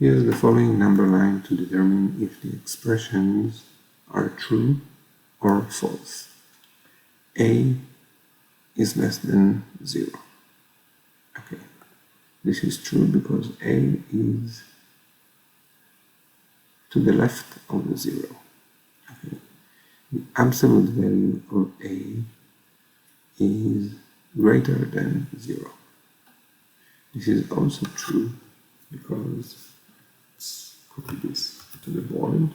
Use the following number line to determine if the expressions are true or false. A is less than 0. Okay, this is true because A is to the left of the 0. Okay. The absolute value of A is greater than 0. This is also true because let's copy this to the board.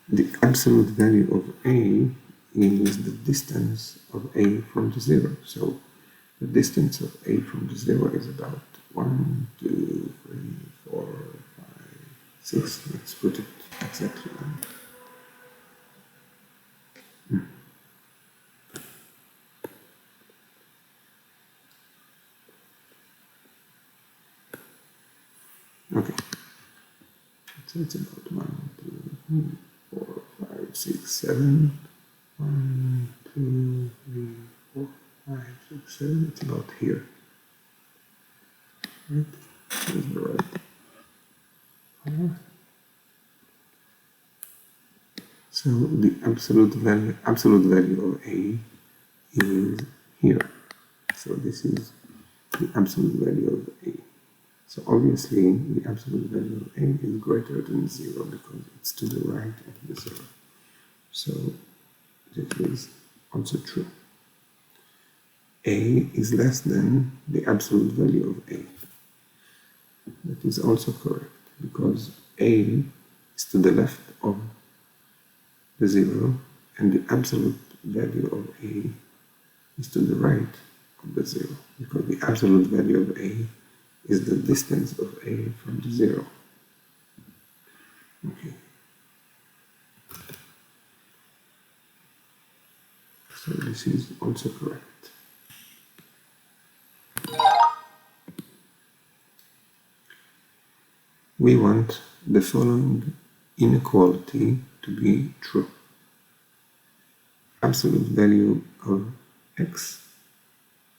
The absolute value of A is the distance of A from the 0. So the distance of A from the 0 is about 1, 2, 3, 4, 5, 6. Let's put it exactly on. Okay. So it's about 1, 2, 4, 5, 6, 7. 1, 2, 3, 4, 5, 6, 7. It's about here. Right? Here's the right. So the absolute value of A is here. So this is the absolute value of A. So obviously the absolute value of A is greater than 0 because it's to the right of the 0. So this is also true. A is less than the absolute value of A. That is also correct because A is to the left of the 0 and the absolute value of A is to the right of the 0 because the absolute value of A is the distance of A from the 0. Okay. So this is also correct. We want the following inequality to be true. Absolute value of x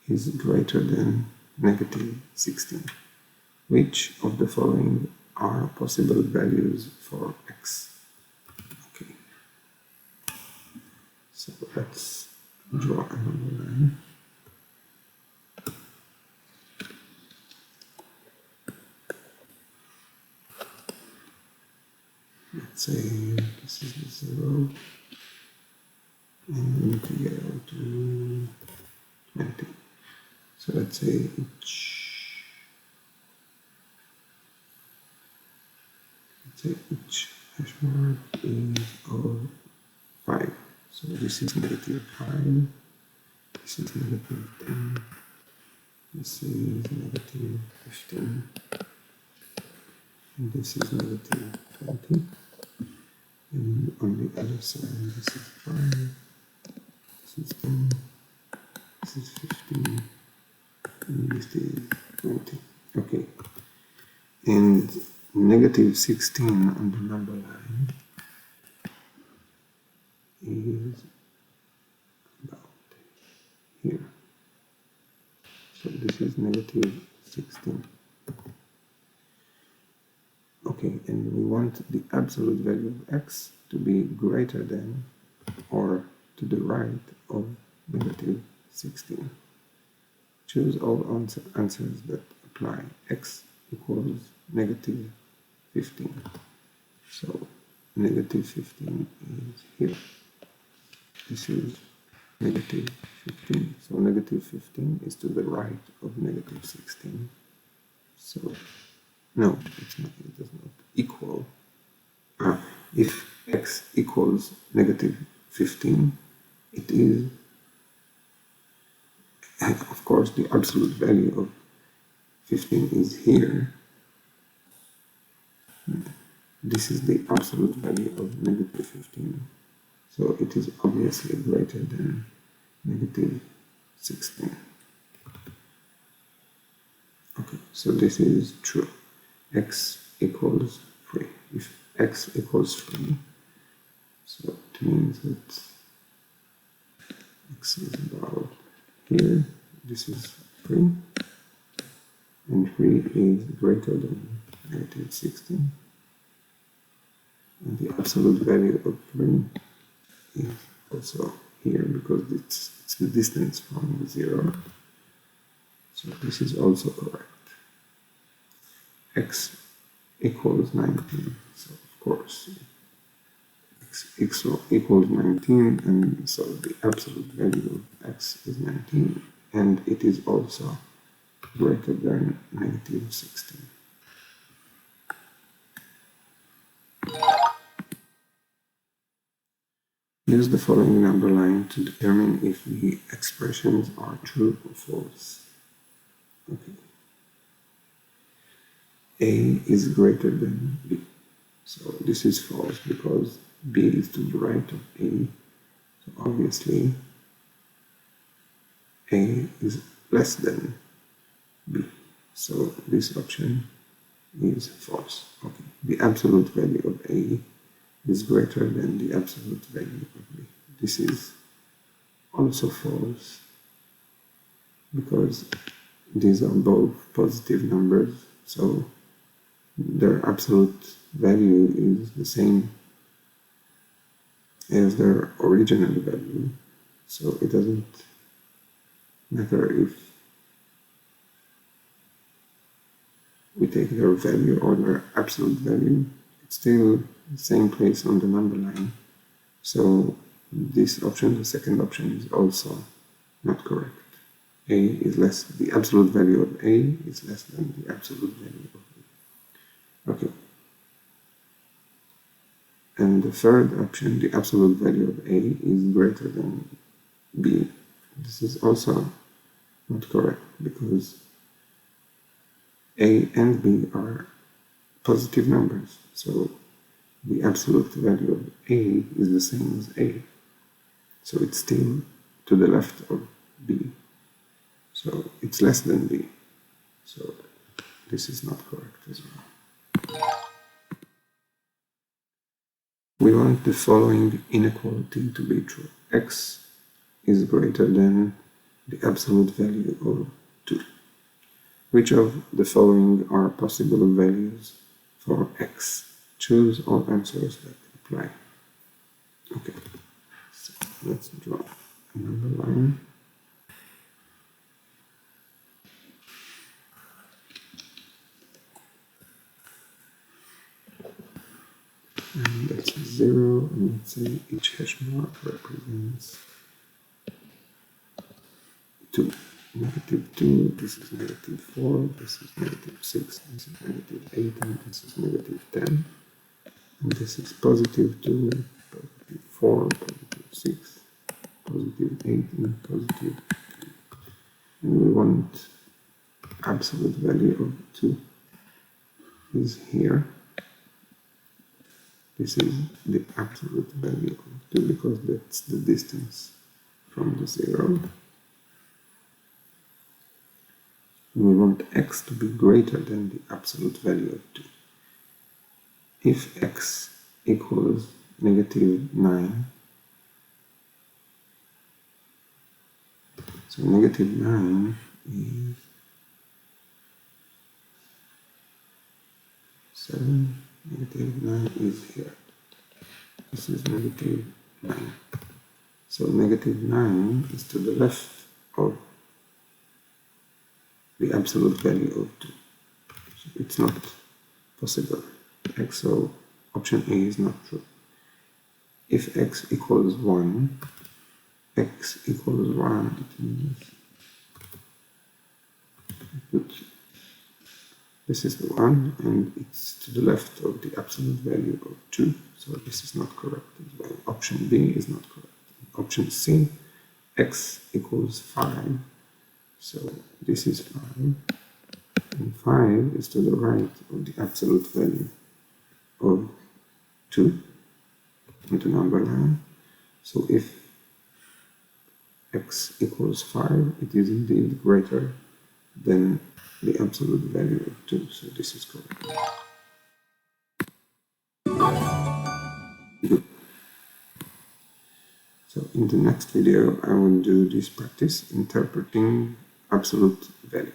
is greater than negative 16. Which of the following are possible values for x? Okay. So let's draw another line. Let's say this is the 0 and we need to get out to 20. So let's say each hash mark is of 5. So this is negative 5, this is negative 10, this is negative 15, and this is negative 20. And on the other side, this is 5, this is 10, this is 15, and this is 20. Okay. And negative 16 on the number line is about here. So this is negative 16. Okay, and we want the absolute value of x to be greater than or to the right of negative 16. Choose all answers that apply. X equals negative 15. So negative 15 is here. This is negative 15. So negative 15 is to the right of negative 16. So no, it's not, it does not equal. If x equals negative 15, it is, of course, the absolute value of 15 is here. This is the absolute value of negative 15. So it is obviously greater than negative 16. Okay, So this is true. X equals 3. If x equals 3, so it means that x is about here. This is 3. And 3 is greater than negative 16. And the absolute value of 3 is also here because it's the distance from the 0. So this is also correct. X equals 19. So of course x equals 19, and so the absolute value of x is 19, and it is also greater than negative 16. Use the following number line to determine if the expressions are true or false. Okay. A is greater than B. So this is false because B is to the right of A. So obviously A is less than B. So this option is false. Okay. The absolute value of A is greater than the absolute value of B. This is also false because these are both positive numbers, so their absolute value is the same as their original value, so it doesn't matter if we take their value or their absolute value, it's still the same place on the number line. So this option, the second option, is also not correct. A is less, the absolute value of A is less than the absolute value of B. Okay. And the third option, the absolute value of A is greater than B. This is also not correct because A and B are positive numbers. So the absolute value of A is the same as A. So it's still to the left of B. So it's less than B. So this is not correct as well. We want the following inequality to be true. X is greater than the absolute value of 2. Which of the following are possible values for X? Choose all answers that apply. Okay, so let's draw a number line. And that's 0, and let's say each hash mark represents 2. Negative 2, this is negative 4, this is negative 6, this is negative 8, and this is negative 10. And this is positive 2, positive 4, positive 6, positive 8, and positive 10. And we want absolute value of 2 is here. This is the absolute value of 2 because that's the distance from the 0. We want x to be greater than the absolute value of 2. If x equals negative 9, so negative 9 is 7, negative 9 is here. This is negative 9. So negative 9 is to the left of the absolute value of 2. So it's not possible. X, so option A is not true. If x equals 1, x equals 1, it means this is the 1, and it's to the left of the absolute value of 2, so this is not correct as well. Option B is not correct. Option C, x equals 5, so this is 5, and 5 is to the right of the absolute value of 2 on the number line. So if x equals 5, it is indeed greater than the absolute value of 2, so this is correct. Good. So in the next video I will do this practice interpreting absolute value.